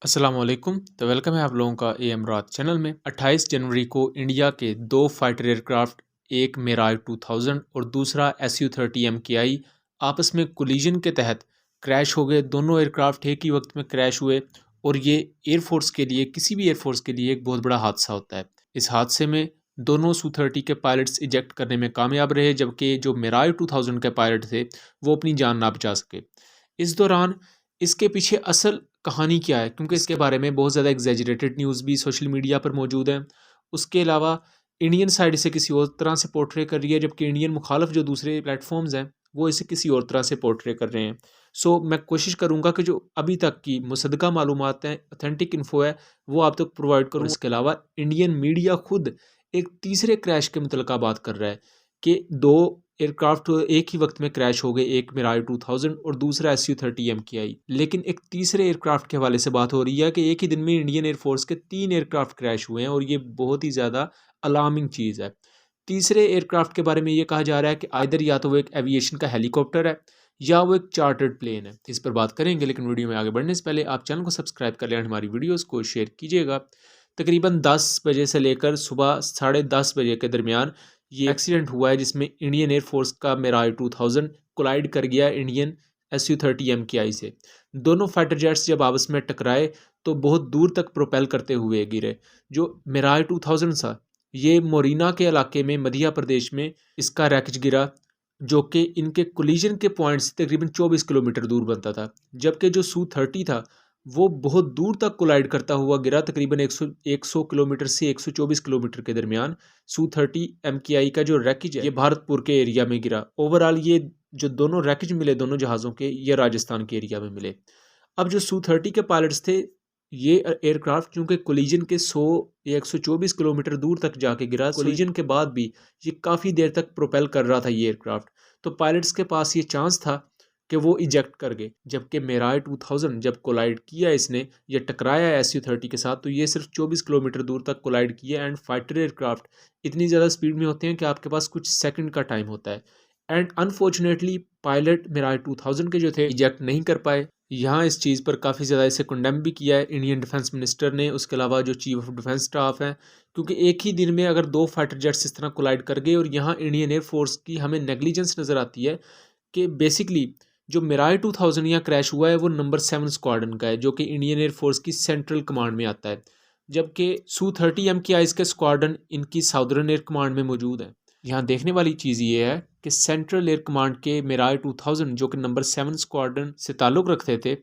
अस्सलाम वालेकुम। तो वेलकम है आप लोगों का एमरात चैनल में। 28 जनवरी को इंडिया के दो फाइटर एयरक्राफ्ट, एक मिराज 2000 और दूसरा SU-30 MKI आपस में कोलिजन के तहत क्रैश हो गए। दोनों एयरक्राफ्ट एक ही वक्त में क्रैश हुए और ये एयरफोर्स के लिए, किसी भी एयरफोर्स के लिए एक बहुत बड़ा हादसा होता है। इस हादसे में दोनों SU-30 के पायलट्स इजेक्ट करने में कामयाब रहे, जबकि जो मिराज 2000 के पायलट थे वो अपनी जान ना बचा सके। इस दौरान इसके पीछे असल कहानी क्या है, क्योंकि इसके बारे में बहुत ज़्यादा एग्जैजरेटेड न्यूज़ भी सोशल मीडिया पर मौजूद है। उसके अलावा इंडियन साइड इसे किसी और तरह से पोर्ट्रे कर रही है, जबकि इंडियन मुखालफ जो दूसरे प्लेटफॉर्म्स हैं वो इसे किसी और तरह से पोर्ट्रे कर रहे हैं। सो मैं कोशिश करूँगा कि जो अभी तक की मुसद्दका मालूमात हैं, ऑथेंटिक इन्फो है, वो आप तक प्रोवाइड करूँ। इसके अलावा इंडियन मीडिया खुद एक तीसरे क्रैश के मुतल्लिक़ बात कर रहा है कि दो एयरक्राफ्ट एक ही वक्त में क्रैश हो गए, एक मिराज 2000 और दूसरा SU-30 MKI। लेकिन एक तीसरे एयरक्राफ्ट के हवाले से बात हो रही है कि एक ही दिन में इंडियन एयरफोर्स के 3 एयरक्राफ्ट क्रैश हुए हैं और ये बहुत ही ज़्यादा अलार्मिंग चीज़ है। तीसरे एयरक्राफ्ट के बारे में ये कहा जा रहा है कि आइदर या तो वो एक एविएशन का हेलीकॉप्टर है या वो एक चार्टर्ड प्लेन है। इस पर बात करेंगे, लेकिन वीडियो में आगे बढ़ने से पहले आप चैनल को सब्सक्राइब कर लें, हमारी वीडियोज़ को शेयर कीजिएगा। तकरीबन 10 बजे से लेकर सुबह 10:30 बजे के दरमियान ये एक्सीडेंट हुआ है, जिसमें इंडियन एयरफोर्स का मिराज 2000 कोलाइड कर गया इंडियन SU-30 MKI से। दोनों फाइटर जेट्स जब आपस में टकराए तो बहुत दूर तक प्रोपेल करते हुए गिरे। जो मिराज 2000 था ये मोरिना के इलाके में मध्य प्रदेश में इसका रैकेज गिरा, जो कि इनके कोलिजन के पॉइंट से तकरीबन 24 किलोमीटर दूर बनता था। जबकि जो SU-30 था वो बहुत दूर तक कोलाइड करता हुआ गिरा, तकरीबन 100 किलोमीटर से 124 किलोमीटर के दरमियान। SU-30 MKI का जो रैकेज है ये भारतपुर के एरिया में गिरा। ओवरऑल ये जो दोनों रैकेज मिले दोनों जहाज़ों के, ये राजस्थान के एरिया में मिले। अब जो SU-30 के पायलट्स थे, ये एयरक्राफ्ट चूँकि कोलिजन के 100 या 124 किलोमीटर दूर तक जाके गिरा, कोलिजन के बाद भी ये काफ़ी देर तक प्रोपेल कर रहा था ये एयरक्राफ्ट। तो पायलट्स के पास ये चांस था कि वो इजेक्ट कर गए। जबकि मिराज 2000 जब कोलाइड किया इसने या टकराया SU-30 के साथ, तो ये सिर्फ 24 किलोमीटर दूर तक कोलाइड किया। एंड फाइटर एयरक्राफ्ट इतनी ज़्यादा स्पीड में होते हैं कि आपके पास कुछ सेकंड का टाइम होता है। एंड अनफॉर्चुनेटली पायलट मिराज 2000 के जो थे इजेक्ट नहीं कर पाए। यहाँ इस चीज़ पर काफ़ी ज़्यादा इसे कंडेम भी किया है इंडियन डिफेंस मिनिस्टर ने, उसके अलावा जो चीफ ऑफ डिफेंस स्टाफ है, क्योंकि एक ही दिन में अगर दो फाइटर जेट्स इस तरह कोलाइड कर गए। और यहाँ इंडियन एयरफोर्स की हमें नेग्लिजेंस नज़र आती है कि बेसिकली जो मिराज 2000 यहाँ क्रैश हुआ है वो नंबर 7 स्क्वाड्रन का है, जो कि इंडियन एयरफोर्स की सेंट्रल कमांड में आता है। जबकि SU-30 MKI के स्क्वाड्रन इनकी साउदर्न एयर कमांड में मौजूद है। यहाँ देखने वाली चीज़ ये है कि सेंट्रल एयर कमांड के मिराज 2000 जो कि नंबर 7 स्क्वाड्रन से ताल्लुक़ रखते थे,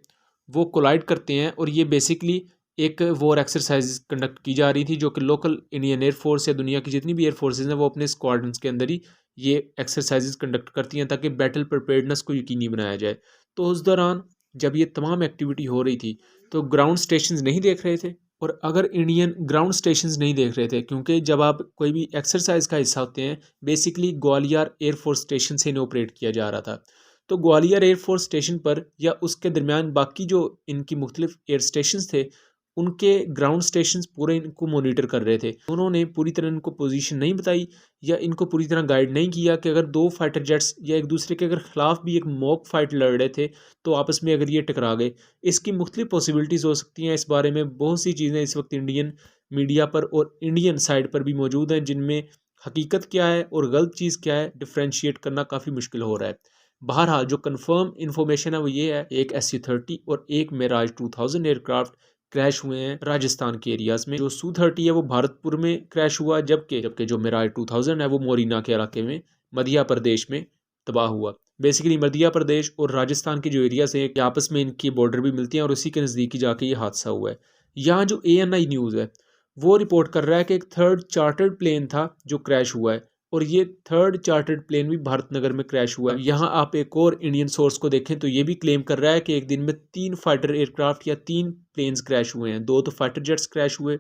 वो कोलाइड करते हैं। और ये बेसिकली एक वॉर एक्सरसाइज कंडक्ट की जा रही थी, जो कि लोकल इंडियन एयरफोर्स या दुनिया की जितनी भी एयरफोर्सेज हैं वो अपने स्क्वाड्रंस के अंदर ही ये एक्सरसाइजेज कंडक्ट करती हैं, ताकि बैटल प्रिपेयर्डनेस को यकीनी बनाया जाए। तो उस दौरान जब ये तमाम एक्टिविटी हो रही थी तो ग्राउंड स्टेशंस नहीं देख रहे थे। और अगर इंडियन ग्राउंड स्टेशंस नहीं देख रहे थे, क्योंकि जब आप कोई भी एक्सरसाइज का हिस्सा होते हैं, बेसिकली ग्वालियर एयरफोर्स स्टेशन से इन्हें ऑपरेट किया जा रहा था। तो ग्वालियर एयरफोर्स स्टेशन पर या उसके दरमियान बाकी जो इनकी मुख्तलिफ एयर स्टेशन थे, उनके ग्राउंड स्टेशंस पूरे इनको मोनीटर कर रहे थे। उन्होंने पूरी तरह इनको पोजीशन नहीं बताई या इनको पूरी तरह गाइड नहीं किया कि अगर दो फाइटर जेट्स या एक दूसरे के अगर खिलाफ भी एक मॉक फाइट लड़ रहे थे तो आपस में अगर ये टकरा गए, इसकी मुख्तलिफ पॉसिबिलिटीज़ हो सकती हैं। इस बारे में बहुत सी चीज़ें इस वक्त इंडियन मीडिया पर और इंडियन साइड पर भी मौजूद हैं, जिनमें हकीकत क्या है और गलत चीज़ क्या है डिफ्रेंशिएट करना काफ़ी मुश्किल हो रहा है। बहरहाल जो कन्फर्म इन्फॉर्मेशन है वो ये है, एक SU-30 और एक मिराज 2000 एयरक्राफ्ट क्रैश हुए हैं राजस्थान के एरियाज़ में। जो SU-30 है वो भारतपुर में क्रैश हुआ, जबकि जो मिराज 2000 है वो मोरिना के इलाके में मध्य प्रदेश में तबाह हुआ। बेसिकली मध्य प्रदेश और राजस्थान के जो एरियाज़ हैं आपस में इनकी बॉर्डर भी मिलती हैं और उसी के नज़दीक ही जाके ये हादसा हुआ है। यहाँ जो ANI न्यूज़ है वो रिपोर्ट कर रहा है कि एक थर्ड चार्टर्ड प्लेन था जो क्रैश हुआ है, और ये थर्ड चार्टर्ड प्लेन भी भारतनगर में क्रैश हुआ है। यहाँ आप एक और इंडियन सोर्स को देखें तो ये भी क्लेम कर रहा है कि एक दिन में 3 फाइटर एयरक्राफ्ट या 3 प्लेन्स क्रैश हुए हैं। 2 तो फाइटर जेट्स क्रैश हुए,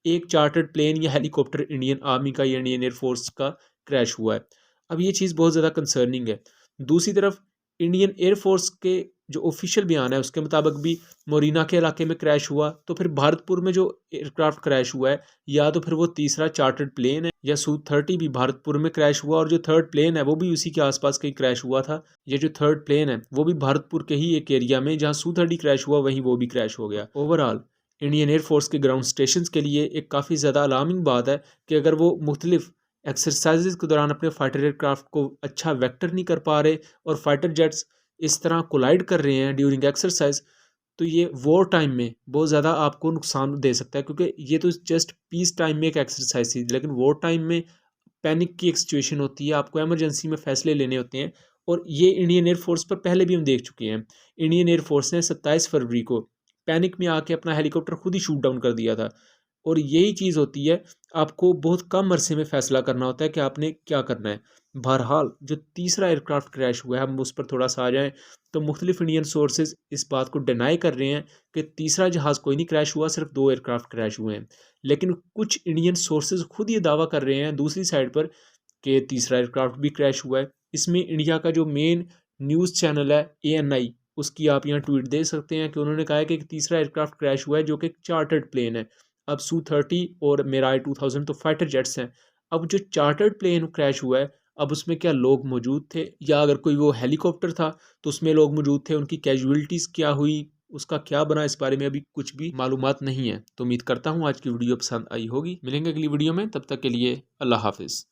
एक चार्टर्ड प्लेन या हेलीकॉप्टर इंडियन आर्मी का या इंडियन एयरफोर्स का क्रैश हुआ है। अब ये चीज़ बहुत ज़्यादा कंसर्निंग है। दूसरी तरफ इंडियन एयरफोर्स के जो ऑफिशियल बयान है उसके मुताबिक भी मोरिना के इलाके में क्रैश हुआ। तो फिर भारतपुर में जो एयरक्राफ्ट क्रैश हुआ है, या तो फिर वो तीसरा चार्टर्ड प्लेन है या SU-30 भी भारतपुर में क्रैश हुआ, और जो थर्ड प्लेन है वो भी उसी के आसपास कहीं क्रैश हुआ था। ये जो थर्ड प्लेन है वो भी भारतपुर के ही एक एरिया में जहाँ SU-30 क्रैश हुआ वहीं वो भी क्रैश हो गया। ओवरऑल इंडियन एयरफोर्स के ग्राउंड स्टेशन के लिए एक काफ़ी ज़्यादा अलार्मिंग बात है कि अगर वो मुख्तलिफ एक्सरसाइजेज के दौरान अपने फाइटर एयरक्राफ्ट को अच्छा वेक्टर नहीं कर पा रहे और फाइटर जेट्स इस तरह कोलाइड कर रहे हैं ड्यूरिंग एक्सरसाइज, तो ये वॉर टाइम में बहुत ज़्यादा आपको नुकसान दे सकता है, क्योंकि ये तो जस्ट पीस टाइम में एक एक्सरसाइज थी, लेकिन वॉर टाइम में पैनिक की एक सिचुएशन होती है, आपको इमरजेंसी में फैसले लेने होते हैं। और ये इंडियन एयरफोर्स पर पहले भी हम देख चुके हैं। इंडियन एयरफोर्स ने 27 फरवरी को पैनिक में आके अपना हेलीकॉप्टर खुद ही शूट डाउन कर दिया था। और यही चीज़ होती है, आपको बहुत कम अरसे में फैसला करना होता है कि आपने क्या करना है। बहरहाल जो तीसरा एयरक्राफ्ट क्रैश हुआ है, हम उस पर थोड़ा सा आ जाएँ, तो मुख्तलिफ इंडियन सोर्सेज इस बात को डिनाई कर रहे हैं कि तीसरा जहाज़ कोई नहीं क्रैश हुआ, सिर्फ 2 एयरक्राफ्ट क्रैश हुए हैं। लेकिन कुछ इंडियन सोर्सेज खुद ये दावा कर रहे हैं दूसरी साइड पर कि तीसरा एयरक्राफ्ट भी क्रैश हुआ है। इसमें इंडिया का जो मेन न्यूज़ चैनल है ANI, उसकी आप यहाँ ट्वीट दे सकते हैं कि उन्होंने कहा है कि एक तीसरा एयरक्राफ्ट क्रैश हुआ है जो कि एक चार्टर्ड प्लेन है। अब Su-30 और मिराज 2000 तो फाइटर जेट्स हैं। अब जो चार्टर्ड प्लेन क्रैश हुआ है, अब उसमें क्या लोग मौजूद थे, या अगर कोई वो हेलीकॉप्टर था तो उसमें लोग मौजूद थे, उनकी कैजुअलिटीज़ क्या हुई, उसका क्या बना, इस बारे में अभी कुछ भी मालूमात नहीं है। तो उम्मीद करता हूँ आज की वीडियो पसंद आई होगी। मिलेंगे अगली वीडियो में, तब तक के लिए अल्लाह हाफिज़।